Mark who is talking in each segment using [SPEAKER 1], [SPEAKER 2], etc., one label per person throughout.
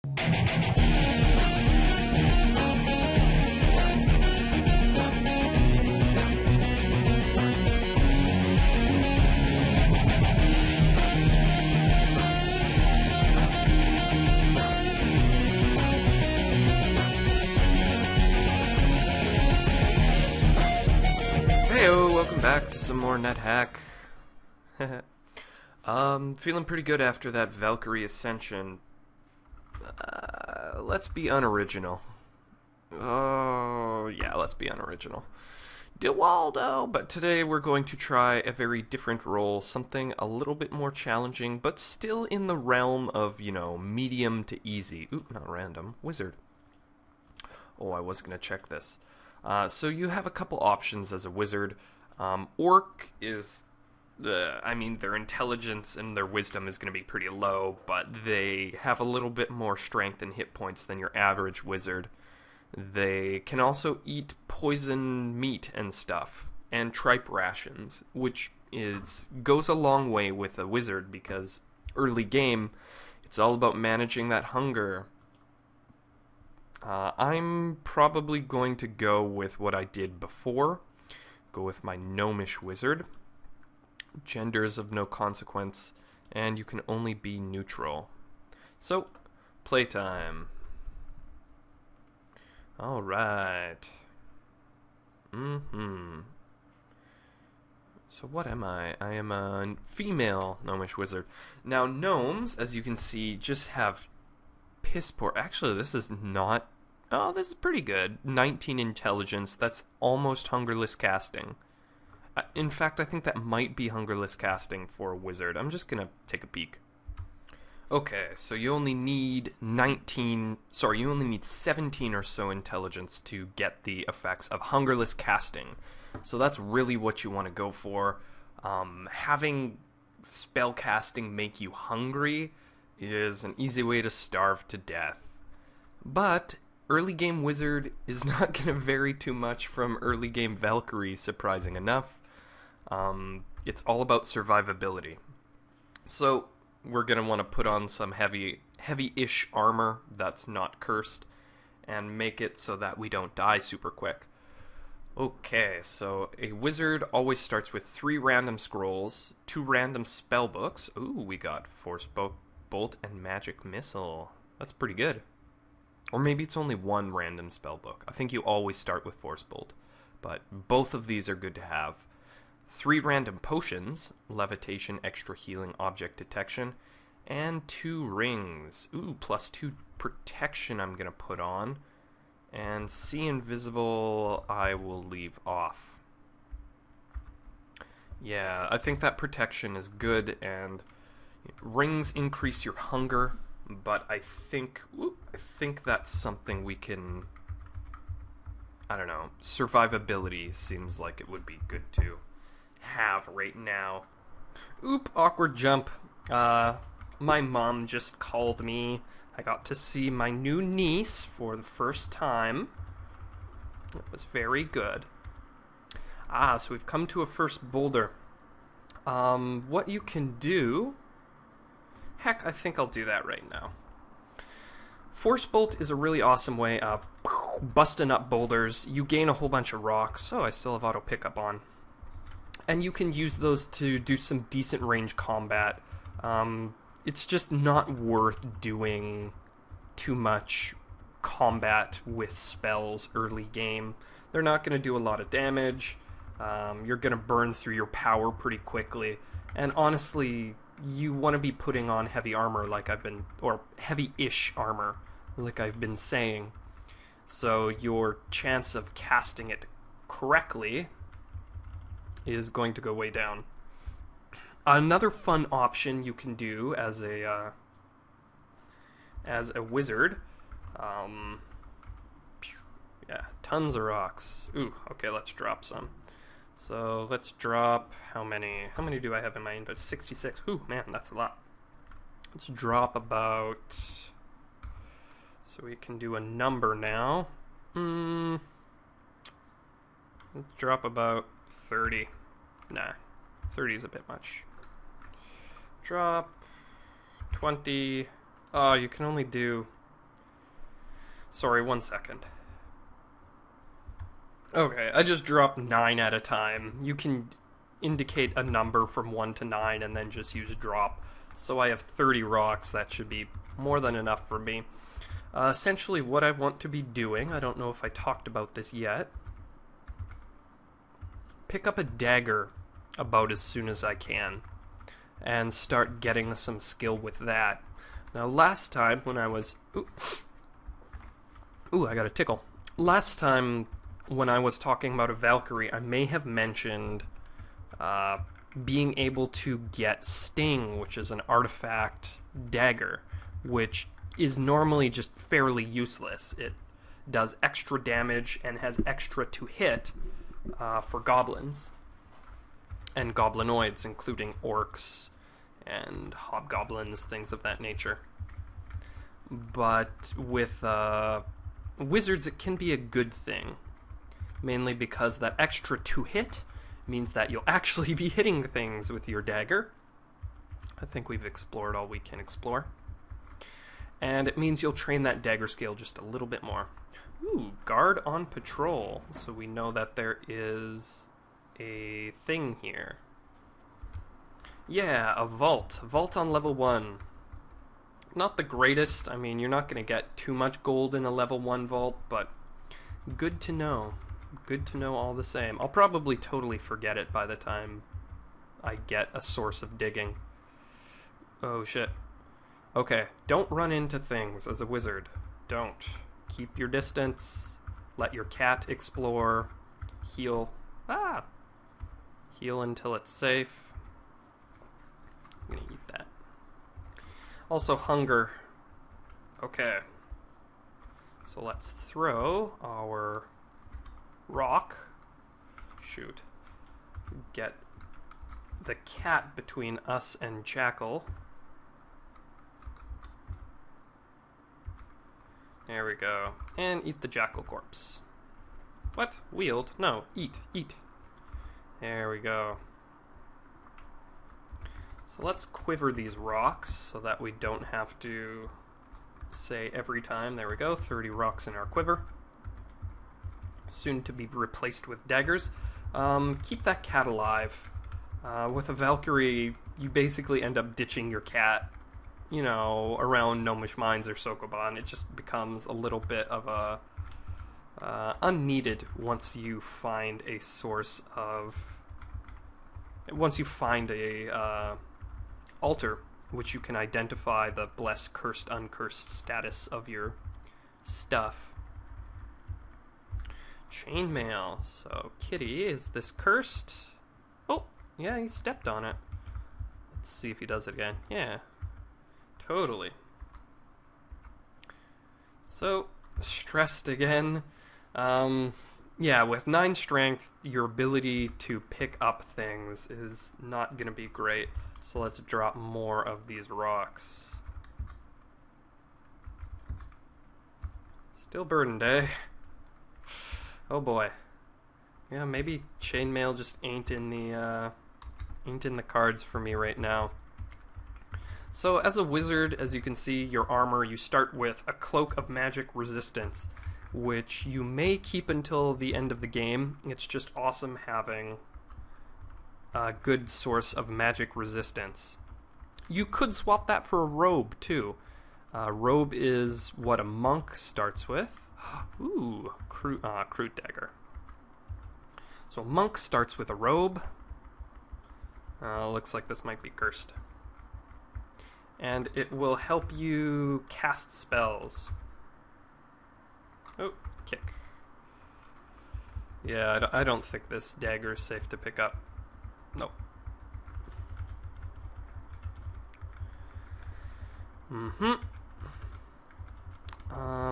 [SPEAKER 1] Heyo, welcome back to some more Nethack. Feeling pretty good after that Valkyrie Ascension. Let's be unoriginal. Oh, yeah, let's be unoriginal. Dewaldo! But today we're going to try a very different role, something a little bit more challenging, but still in the realm of, medium to easy. Ooh, not random. Wizard. Oh, I was going to check this. So you have a couple options as a wizard. Orc is their intelligence and their wisdom is going to be pretty low, but they have a little bit more strength and hit points than your average wizard. They can also eat poison meat and stuff, and tripe rations, which goes a long way with a wizard, because early game, it's all about managing that hunger. I'm probably going to go with what I did before. Go with my gnomish wizard. Gender is of no consequence, and you can only be neutral. So, playtime. Alright. So what am I? I am a female gnomish wizard. Now, gnomes, as you can see, just have piss poor. Actually, this is not. Oh, this is pretty good. 19 intelligence. That's almost hungerless casting. In fact, I think that might be hungerless casting for a wizard. I'm just gonna take a peek. Okay, so you only need 17 or so intelligence to get the effects of hungerless casting. So that's really what you want to go for. Having spell casting make you hungry is an easy way to starve to death. But early game wizard is not going to vary too much from early game Valkyrie, surprising enough. It's all about survivability. So we're going to want to put on some heavy-ish armor that's not cursed and make it so that we don't die super quick. Okay, so a wizard always starts with 3 random scrolls, 2 random spell books. Ooh, we got Force Bolt and Magic Missile. That's pretty good. Or maybe it's only 1 random spell book. I think you always start with Force Bolt, but both of these are good to have. 3 random potions, levitation, extra healing, object detection, and 2 rings. Ooh, plus 2 protection I'm going to put on. And see invisible I will leave off. Yeah, I think that protection is good, and rings increase your hunger, but I think that's something we can, I don't know, survivability seems like it would be good to have right now. Oop, awkward jump. My mom just called me. I got to see my new niece for the first time. It was very good. So we've come to a first boulder. What you can do... Heck, I think I'll do that right now. Force Bolt is a really awesome way of busting up boulders. You gain a whole bunch of rocks. Oh, I still have auto pickup on. And you can use those to do some decent range combat. It's just not worth doing too much combat with spells early game. They're not going to do a lot of damage. You're going to burn through your power pretty quickly. And honestly, you want to be putting on heavy armor or heavy-ish armor, like I've been saying. So your chance of casting it correctly is going to go way down. Another fun option you can do as a wizard, yeah, tons of rocks. Ooh, okay, let's drop some. So let's drop, how many do I have in my inventory? 66. Ooh, man, that's a lot. Let's drop about, so we can do a number now. Let's drop about 30. Nah, 30 is a bit much. Drop 20. Oh, you can only do Sorry, 1 second. Okay, I just dropped 9 at a time. You can indicate a number from 1 to 9 and then just use drop. So I have 30 rocks. That should be more than enough for me. Essentially what I want to be doing, I don't know if I talked about this yet, pick up a dagger about as soon as I can and start getting some skill with that. Now last time when I was... Ooh, I got a tickle. Last time when I was talking about a Valkyrie, I may have mentioned being able to get Sting, which is an artifact dagger, which is normally just fairly useless. It does extra damage and has extra to hit for goblins and goblinoids, including orcs and hobgoblins, things of that nature. But with wizards, it can be a good thing, mainly because that extra to hit means that you'll actually be hitting things with your dagger. I think we've explored all we can explore. And it means you'll train that dagger skill just a little bit more. Ooh, guard on patrol. So we know that there is a thing here. Yeah, a vault. Vault on level 1. Not the greatest. I mean, you're not going to get too much gold in a level 1 vault, but good to know. Good to know all the same. I'll probably totally forget it by the time I get a source of digging. Oh shit. Okay, don't run into things as a wizard. Don't. Keep your distance. Let your cat explore. Heal. Ah! Heal until it's safe. I'm gonna eat that. Also, hunger. Okay. So let's throw our rock. Shoot. Get the cat between us and Jackal. There we go. And eat the jackal corpse. What? Wield? No. Eat. Eat. There we go. So let's quiver these rocks so that we don't have to say every time. There we go. 30 rocks in our quiver. Soon to be replaced with daggers. Keep that cat alive. With a Valkyrie, you basically end up ditching your cat, you know, around Gnomish Mines or Sokoban. It just becomes a little bit of a unneeded once you find a source of... Once you find a altar, which you can identify the blessed, cursed, uncursed status of your stuff. Chainmail. So, Kitty, is this cursed? Oh, yeah, he stepped on it. Let's see if he does it again. Yeah. Totally. So, stressed again. Yeah, with 9 strength, your ability to pick up things is not going to be great. So let's drop more of these rocks. Still burdened, eh? Oh boy. Yeah, maybe chainmail just ain't in the cards for me right now. So as a wizard, as you can see, your armor, you start with a cloak of magic resistance, which you may keep until the end of the game. It's just awesome having a good source of magic resistance. You could swap that for a robe too. Robe is what a monk starts with. Ooh, crude dagger. So a monk starts with a robe. Looks like this might be cursed. And it will help you cast spells. Oh, kick. Yeah, I don't think this dagger is safe to pick up. Nope.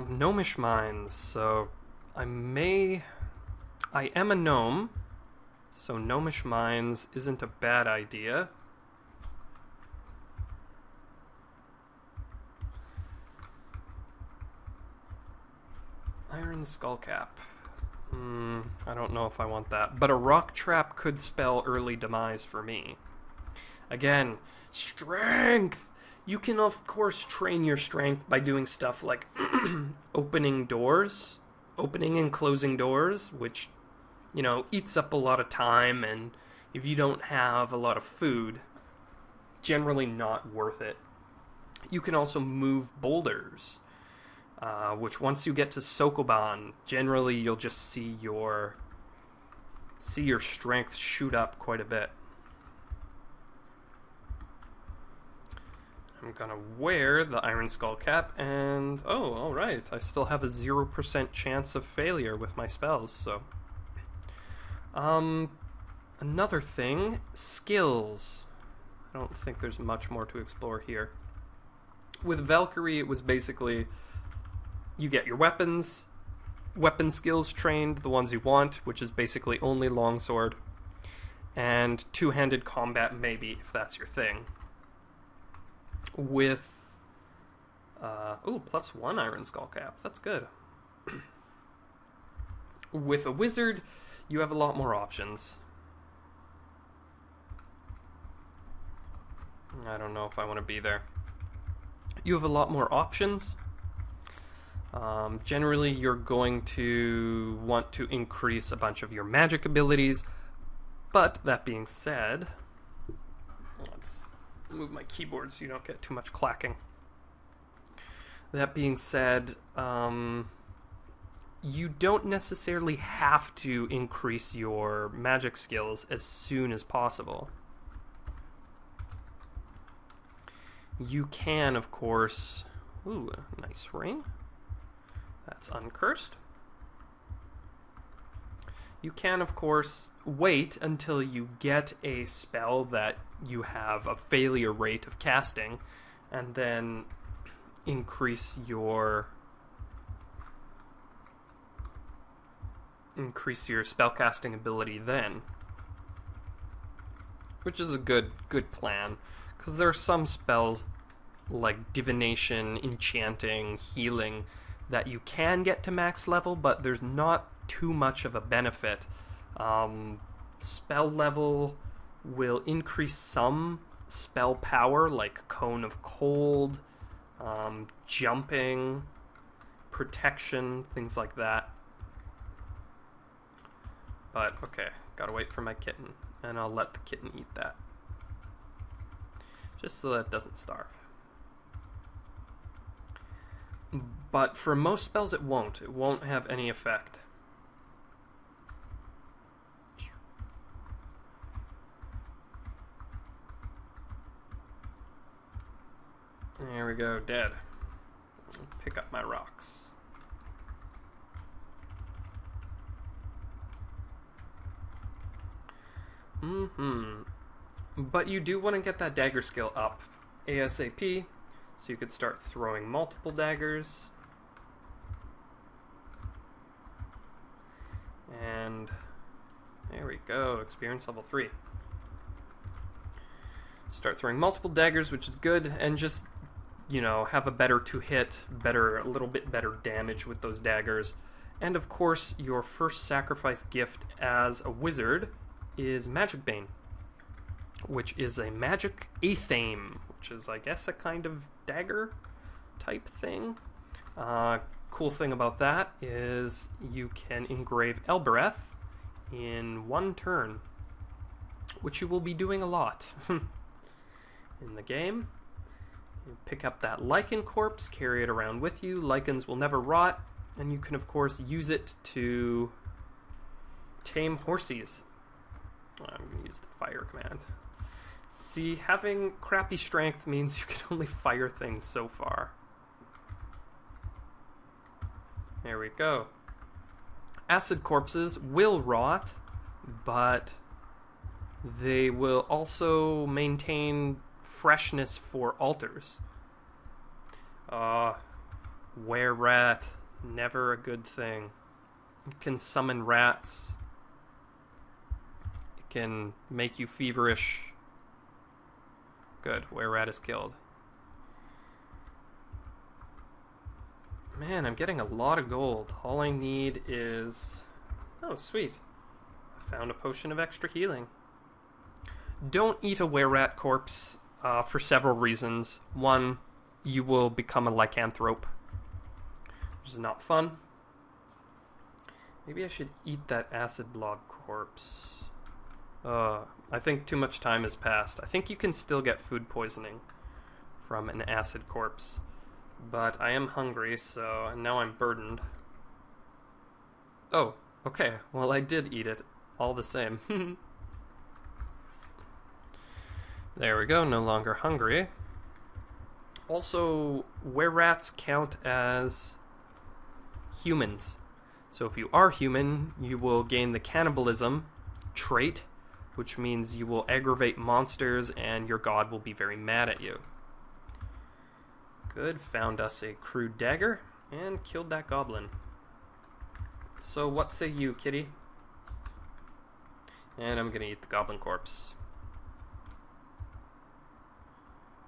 [SPEAKER 1] Gnomish Mines. So I am a gnome, so Gnomish Mines isn't a bad idea. Iron Skullcap. I don't know if I want that. But a rock trap could spell early demise for me. Again, strength! You can, of course, train your strength by doing stuff like opening doors, opening and closing doors, which, eats up a lot of time, and if you don't have a lot of food, generally not worth it. You can also move boulders, which once you get to Sokoban, generally you'll just see your strength shoot up quite a bit. I'm gonna wear the Iron Skull Cap, and alright, I still have a 0% chance of failure with my spells, so. Another thing, skills. I don't think there's much more to explore here. With Valkyrie, it was basically, you get your weapon skills trained, the ones you want, which is basically only longsword, and two-handed combat maybe, if that's your thing. With, +1 Iron Skull Cap, that's good. With a wizard, you have a lot more options. I don't know if I want to be there. You have a lot more options. Generally, you're going to want to increase a bunch of your magic abilities, but that being said, let's move my keyboard so you don't get too much clacking. That being said, you don't necessarily have to increase your magic skills as soon as possible. You can, of course... Ooh, a nice ring. That's uncursed. You can, of course, wait until you get a spell that you have a failure rate of casting, and then increase your spellcasting ability then. Which is a good plan. Because there are some spells like divination, enchanting, healing that you can get to max level, but there's not too much of a benefit. Spell level will increase some spell power, like Cone of Cold, jumping, protection, things like that. But, okay, gotta wait for my kitten, and I'll let the kitten eat that. Just so that it doesn't starve. But for most spells it won't. It won't have any effect. There we go, dead. Pick up my rocks. But you do want to get that dagger skill up ASAP, so you could start throwing multiple daggers. And there we go, experience level 3. Start throwing multiple daggers, which is good, and just, have a better to-hit, a little bit better damage with those daggers. And of course, your first sacrifice gift as a wizard is Magic Bane, which is a magic athame, which is, I guess, a kind of dagger type thing. Cool thing about that is you can engrave Elbereth in one turn, which you will be doing a lot in the game. You pick up that lichen corpse, carry it around with you. Lichens will never rot, and you can, of course, use it to tame horses. I'm going to use the fire command. See, having crappy strength means you can only fire things so far. There we go. Acid corpses will rot, but they will also maintain freshness for altars. Were-rat, never a good thing. You can summon rats. It can make you feverish. Good, were-rat is killed. Man, I'm getting a lot of gold. All I need is... Oh, sweet. I found a potion of extra healing. Don't eat a were-rat corpse for several reasons. One, you will become a lycanthrope, which is not fun. Maybe I should eat that acid blob corpse. I think too much time has passed. I think you can still get food poisoning from an acid corpse. But I am hungry, so and now I'm burdened. Oh, okay. Well, I did eat it all the same. There we go, no longer hungry. Also, were-rats count as humans. So if you are human, you will gain the cannibalism trait, which means you will aggravate monsters and your god will be very mad at you. Good, found us a crude dagger and killed that goblin. So what say you, kitty? And I'm gonna eat the goblin corpse.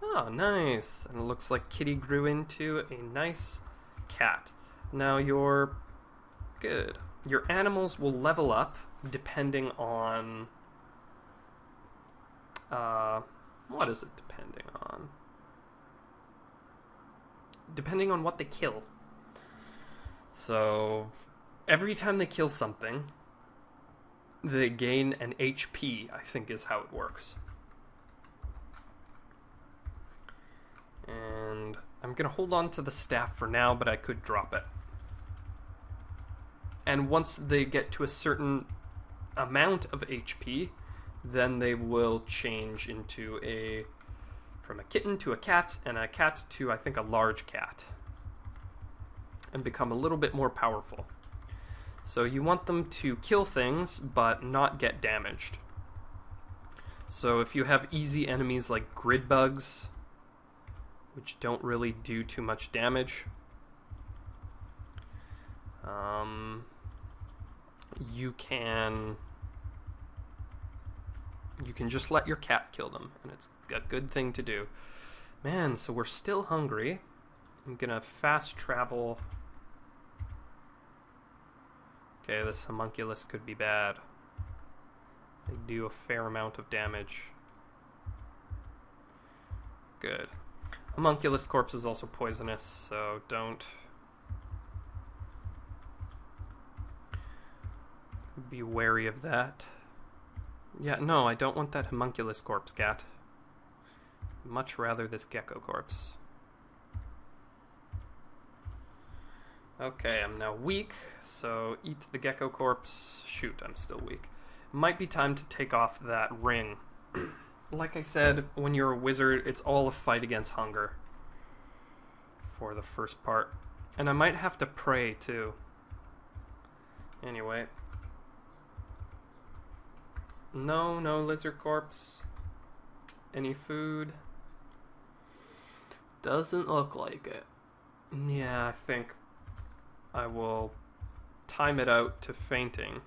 [SPEAKER 1] Oh, nice. And it looks like kitty grew into a nice cat. Now you're good. Your animals will level up depending on... what is it depending on? Depending on what they kill. So, every time they kill something, they gain an HP, I think is how it works. And I'm going to hold on to the staff for now, but I could drop it. And once they get to a certain amount of HP, then they will change into from a kitten to a cat, and a cat to, I think, a large cat. And become a little bit more powerful. So you want them to kill things, but not get damaged. So if you have easy enemies like grid bugs, which don't really do too much damage, you can just let your cat kill them, and it's a good thing to do. Man, so we're still hungry. I'm gonna fast travel. Okay, this homunculus could be bad. They do a fair amount of damage. Good. Homunculus corpse is also poisonous, so don't be wary of that. Yeah, no, I don't want that homunculus corpse, cat. Much rather this gecko corpse. Okay, I'm now weak, so eat the gecko corpse. Shoot, I'm still weak. Might be time to take off that ring. Like I said, when you're a wizard, it's all a fight against hunger for the first part. And I might have to pray, too. Anyway. No lizard corpse. Any food? Doesn't look like it. Yeah, I think I will time it out to fainting.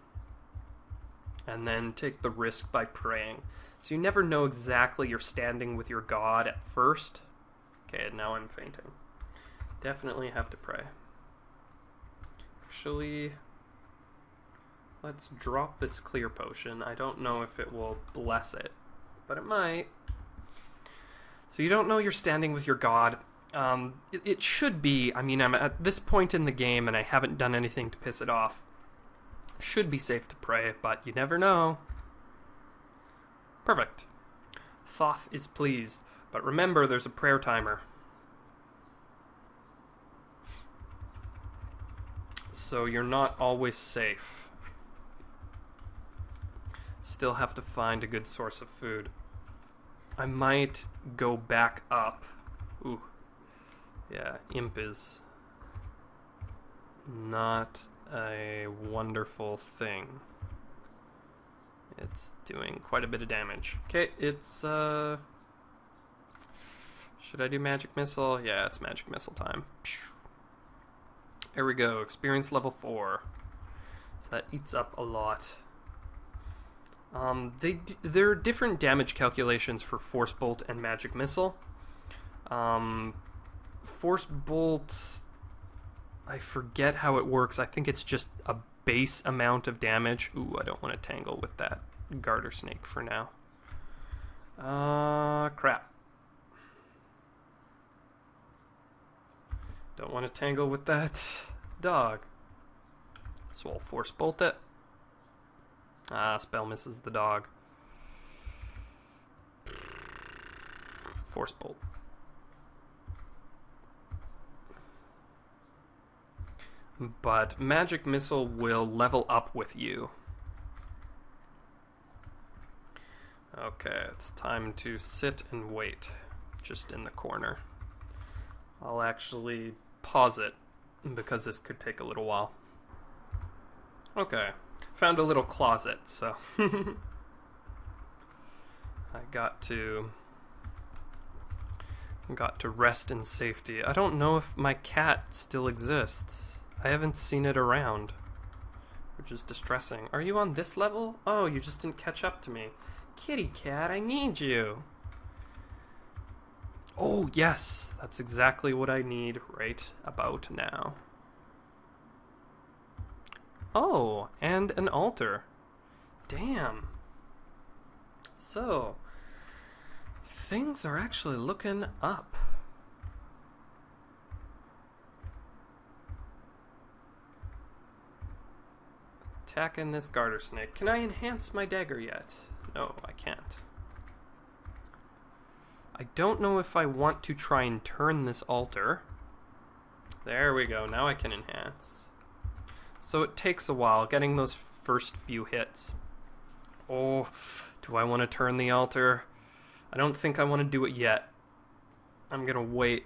[SPEAKER 1] And then take the risk by praying. So you never know exactly you're standing with your god at first. Okay, now I'm fainting. Definitely have to pray. Actually, let's drop this clear potion. I don't know if it will bless it, but it might. So you don't know you're standing with your god. It should be, I mean, I'm at this point in the game and I haven't done anything to piss it off. Should be safe to pray, but you never know. Perfect. Thoth is pleased. But remember, there's a prayer timer. So you're not always safe. Still have to find a good source of food. I might go back up. Ooh. Yeah, imp is not a wonderful thing. It's doing quite a bit of damage. Okay, it's, should I do magic missile? Yeah, it's magic missile time. There we go, experience level 4. So that eats up a lot. There are different damage calculations for Force Bolt and Magic Missile. Force Bolt, I forget how it works. I think it's just a base amount of damage. Ooh, I don't want to tangle with that garter snake for now. Crap. Don't want to tangle with that dog. So I'll force bolt it. Ah, spell misses the dog. Force bolt. But magic missile will level up with you. Okay, it's time to sit and wait, just in the corner. I'll actually pause it, because this could take a little while. Okay, found a little closet, so I got to rest in safety. I don't know if my cat still exists. I haven't seen it around, which is distressing. Are you on this level? Oh, you just didn't catch up to me. Kitty cat, I need you. Oh, yes, that's exactly what I need right about now. Oh, and an altar. Damn. So, things are actually looking up. Attacking this garter snake. Can I enhance my dagger yet? No, I can't. I don't know if I want to try and turn this altar. There we go, now I can enhance. So it takes a while getting those first few hits. Oh, do I want to turn the altar? I don't think I want to do it yet. I'm gonna wait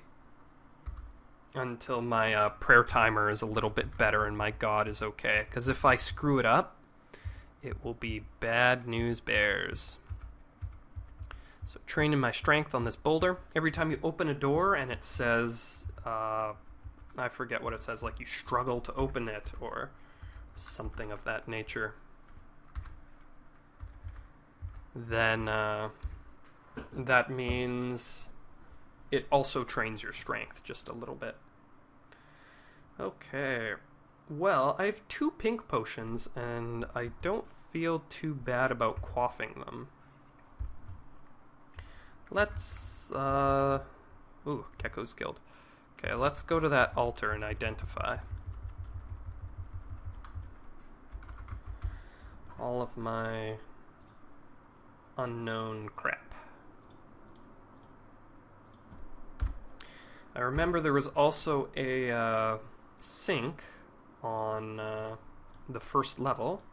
[SPEAKER 1] until my prayer timer is a little bit better and my god is okay. Because if I screw it up, it will be bad news bears. So training my strength on this boulder. Every time you open a door and it says, I forget what it says, like you struggle to open it or something of that nature, then that means it also trains your strength just a little bit. Okay, well, I have 2 pink potions and I don't feel too bad about quaffing them. Let's, ooh, Gecko's Guild. Okay, let's go to that altar and identify. All of my unknown crap. I remember there was also a sink on the first level.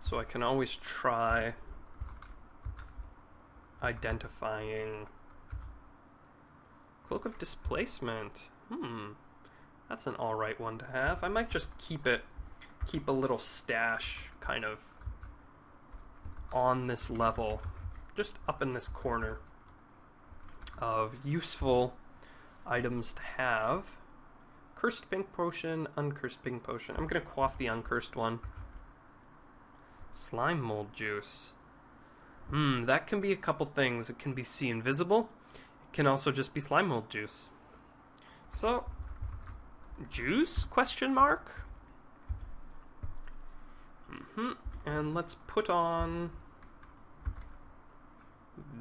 [SPEAKER 1] So I can always try identifying Cloak of Displacement. That's an alright one to have. I might just keep a little stash kind of on this level, just up in this corner of useful items to have. Cursed pink potion, uncursed pink potion. I'm gonna quaff the uncursed one. Slime mold juice. That can be a couple things. It can be see invisible. It can also just be slime mold juice. So, juice? Question mark? And let's put on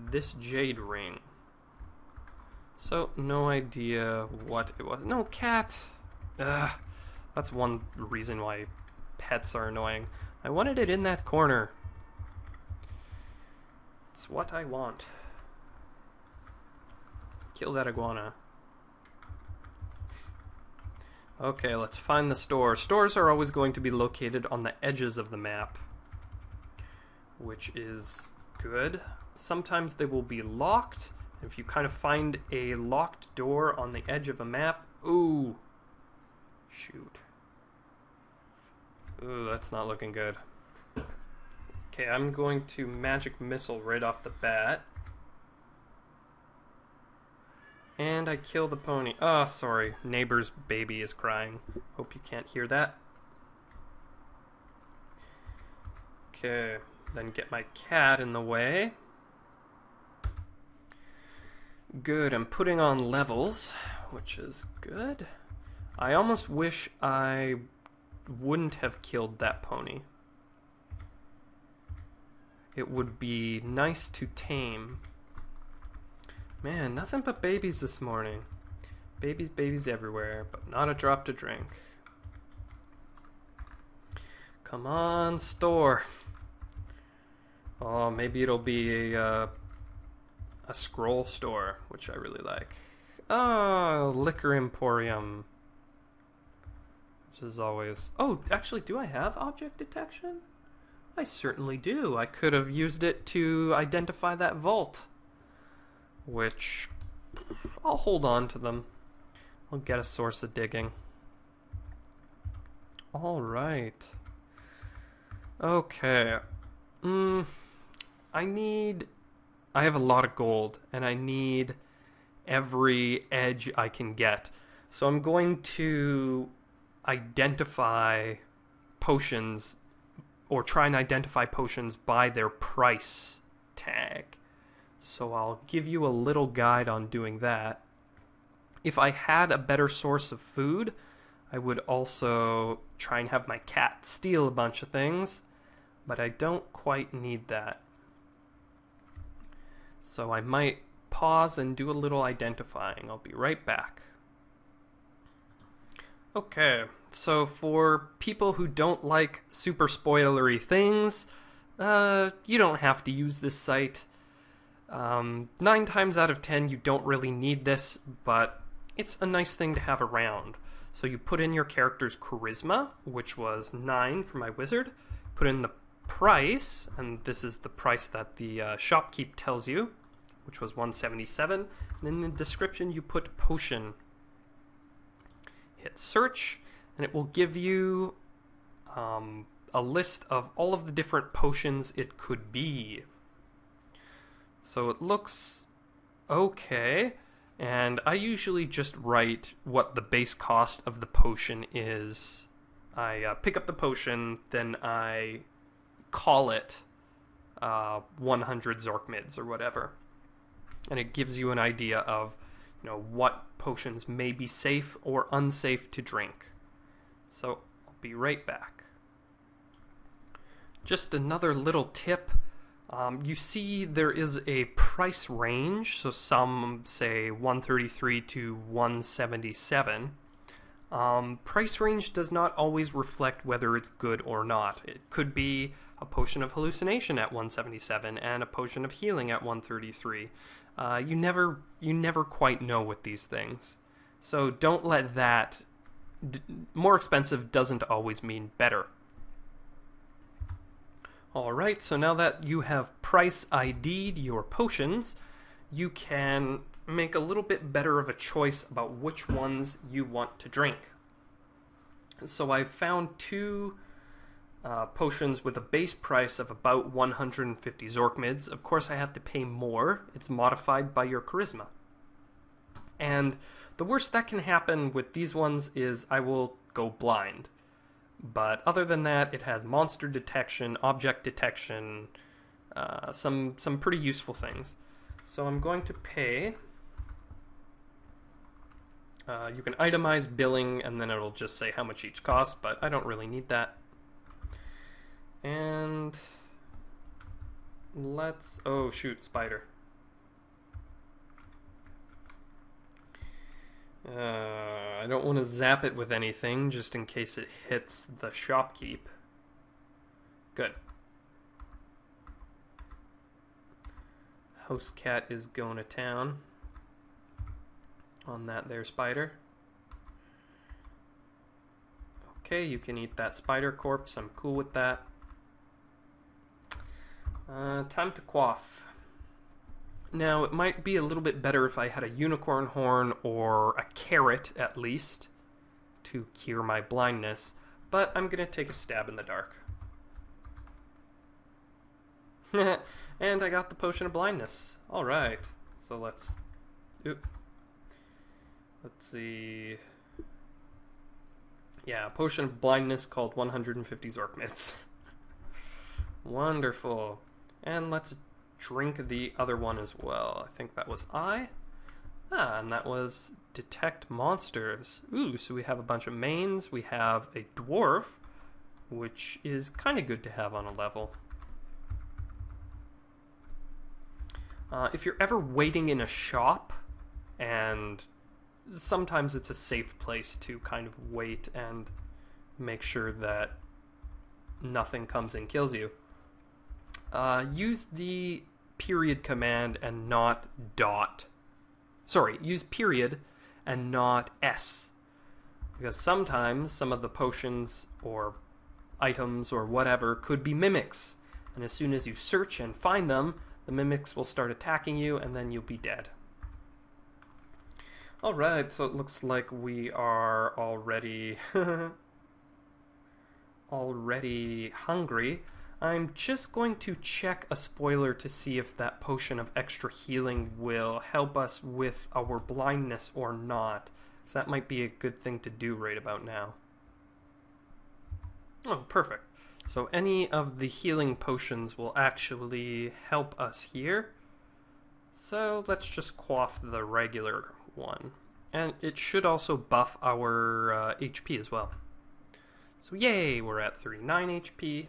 [SPEAKER 1] this jade ring. So, no idea what it was. No, cat! Ugh. That's one reason why pets are annoying. I wanted it in that corner. It's what I want. Kill that iguana. Okay, let's find the store. Stores are always going to be located on the edges of the map, which is good. Sometimes they will be locked. If you kind of find a locked door on the edge of a map, ooh, shoot. Ooh, that's not looking good. Okay, I'm going to magic missile right off the bat. And I kill the pony. Oh, sorry. Neighbor's baby is crying. Hope you can't hear that. Okay, then get my cat in the way. Good, I'm putting on levels, which is good. I almost wish I wouldn't have killed that pony. It would be nice to tame, Man, nothing but babies this morning. Babies, babies everywhere, but not a drop to drink. Come on, store. Oh, maybe it'll be a scroll store, which I really like. Oh, liquor emporium. Which is always... Oh, actually, do I have object detection? I certainly do. I could have used it to identify that vault. Which... I'll hold on to them. I'll get a source of digging. Alright. Okay. I have a lot of gold, and I need every edge I can get. So I'm going to identify potions, or try and identify potions by their price tag. So I'll give you a little guide on doing that. If I had a better source of food, I would also try and have my cat steal a bunch of things, but I don't quite need that. So I might pause and do a little identifying. I'll be right back. Okay, so for people who don't like super spoilery things, you don't have to use this site. 9 times out of 10 you don't really need this, but it's a nice thing to have around. So you put in your character's charisma, which was 9 for my wizard, put in the price, and this is the price that the shopkeep tells you, which was 177, and in the description you put potion. Hit search, and it will give you a list of all of the different potions it could be. So it looks okay, and I usually just write what the base cost of the potion is. I pick up the potion, then I call it 100 Zorkmids or whatever, and it gives you an idea of what potions may be safe or unsafe to drink. So I'll be right back. Just another little tip. You see there is a price range, so some say 133 to 177. Price range does not always reflect whether it's good or not. It could be a potion of hallucination at 177 and a potion of healing at 133. You never quite know with these things. So don't let that... more expensive doesn't always mean better. Alright, so now that you have price ID'd your potions, you can make a little bit better of a choice about which ones you want to drink. So I've found 2 potions with a base price of about 150 Zorkmids. Of course I have to pay more. It's modified by your charisma. And the worst that can happen with these ones is I will go blind. But other than that, it has monster detection, object detection, some pretty useful things. So I'm going to pay. You can itemize billing, and then it'll just say how much each costs, but I don't really need that. And let's... oh, shoot, spider. I don't want to zap it with anything, just in case it hits the shopkeep. Good. House cat is going to town on that there spider. Okay, you can eat that spider corpse. I'm cool with that. Time to quaff. Now, it might be a little bit better if I had a unicorn horn or a carrot, at least, to cure my blindness, but I'm going to take a stab in the dark. And I got the potion of blindness. Alright, so let's see... yeah, potion of blindness called 150 Zorkmids. Wonderful. And let's drink the other one as well. I think that was and that was detect monsters. Ooh, so we have a bunch of mains. We have a dwarf, which is kind of good to have on a level. If you're ever waiting in a shop, and sometimes it's a safe place to kind of wait and make sure that nothing comes and kills you, use the period command and not dot. Sorry, use period and not S. Because sometimes some of the potions or items or whatever could be mimics. And as soon as you search and find them, the mimics will start attacking you and then you'll be dead. Alright, so it looks like we are already hungry. I'm just going to check a spoiler to see if that potion of extra healing will help us with our blindness or not. So that might be a good thing to do right about now. Oh, perfect. So any of the healing potions will actually help us here. So let's just quaff the regular one. And it should also buff our HP as well. So yay, we're at 39 HP.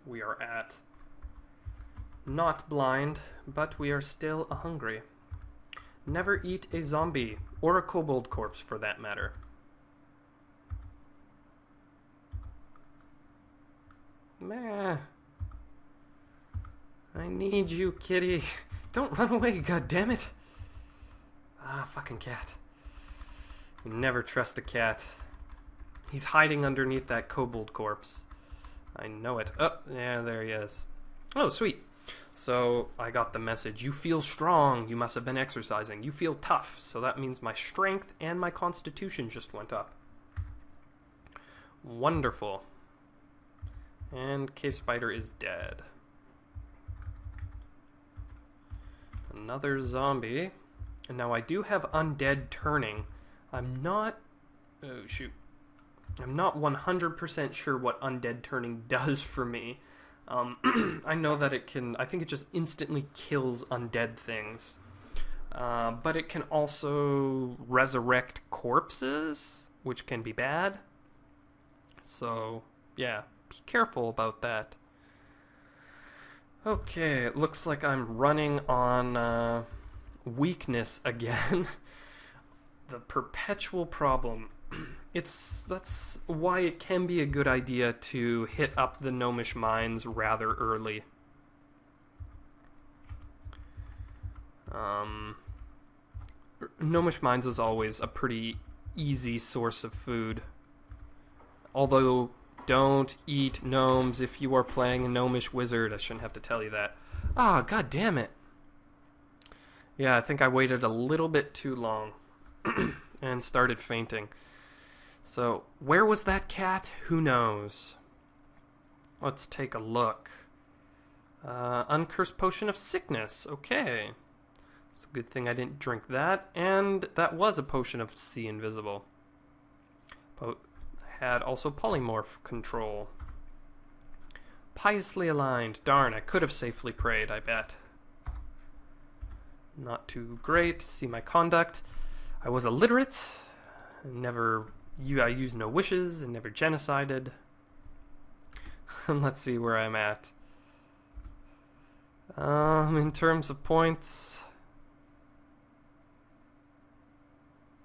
[SPEAKER 1] We are at not blind, but we are still hungry. Never eat a zombie, or a kobold corpse for that matter. Meh. I need you, kitty. Don't run away, goddammit. Ah, fucking cat. You never trust a cat. He's hiding underneath that kobold corpse. I know it. Oh, yeah, there he is. Oh, sweet. So, I got the message. You feel strong. You must have been exercising. You feel tough. So that means my strength and my constitution just went up. Wonderful. And Cave Spider is dead. Another zombie. And now I do have undead turning. I'm not... Oh, shoot. I'm not 100% sure what undead turning does for me. I know that it can... I think it just instantly kills undead things. But it can also resurrect corpses, which can be bad. So, yeah, be careful about that. Okay, it looks like I'm running on weakness again. The perpetual problem. That's why it can be a good idea to hit up the gnomish mines rather early. Gnomish mines is always a pretty easy source of food. Although, don't eat gnomes if you are playing a gnomish wizard. I shouldn't have to tell you that. Ah, god damn it. Yeah, I think I waited a little bit too long and started fainting. So, where was that cat? Who knows? Let's take a look. Uncursed Potion of Sickness. Okay. It's a good thing I didn't drink that. And that was a Potion of See Invisible. Had also Polymorph Control. Piously Aligned. Darn, I could have safely prayed, I bet. Not too great. See my conduct. I was illiterate. I used no wishes and never genocided. Let's see where I'm at. In terms of points,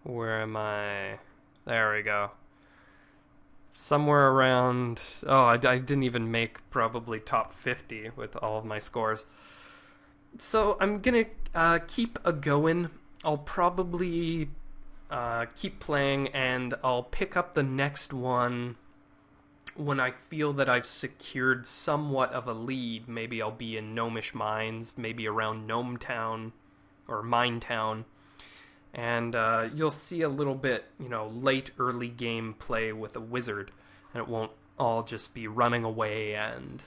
[SPEAKER 1] where am I? There we go. Somewhere around... Oh, I didn't even make probably top 50 with all of my scores. So I'm gonna keep a-going. I'll probably... keep playing, and I'll pick up the next one when I feel that I've secured somewhat of a lead. Maybe I'll be in Gnomish Mines, maybe around Gnome Town or Mine Town, and you'll see a little bit, late early game play with a wizard, and it won't all just be running away and,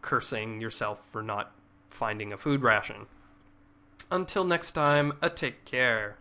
[SPEAKER 1] cursing yourself for not finding a food ration. Until next time, take care.